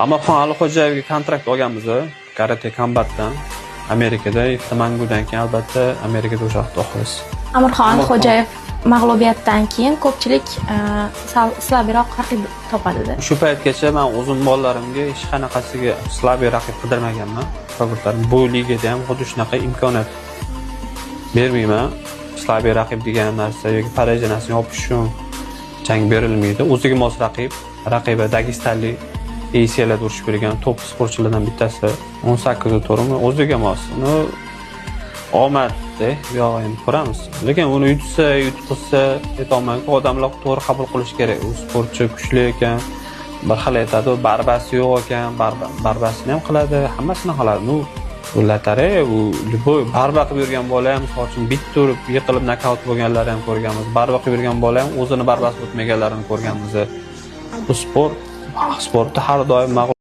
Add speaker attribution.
Speaker 1: Amirxon Alixo'jayevga kontrakt olganmiz Karate Combatdan. Amerikada Iftamangudan keyin albatta Amerikada o'sha vaqtda o'qiymiz.
Speaker 2: Amirxon Alixo'jayev mag'lubiyatdan keyin ko'pchilik slabiyroq raqib topadi.
Speaker 1: Shu paytgacha men o'zim mollarimga hech qanaqasiga slabiy raqib qidirmaganman. Shogirdlarim bu ligada ham xuddi shunaqa imkoniyat bermayman. Slabiy raqib degan narsa yoki parajanasini yopish uchun jang berilmaydi. O'ziga mos raqiba Dagestanlik ACLda urush bergan top sportchilardan bittasi 18 turmi o'ziga mos. Uni omadda yo'g'in ko'ramiz. Lekin uni yutqizsa aytolmayman, odamlar to'g'ri qabul qilish kerak. U sportchi kuchli ekan, bir xil aytadi, barbasi yo'q ekan, barbasini ham qiladi, hammasini qiladi. U latare, u liboy barba qilib yurgan bola ham, misol uchun bitta urib yiqilib nokaut bo'lganlarni ham ko'rganmiz. Barba qilib yurgan bola ham o'zini barbasi o'tmaganlarini ko'rganmiz. Bu sportda har doim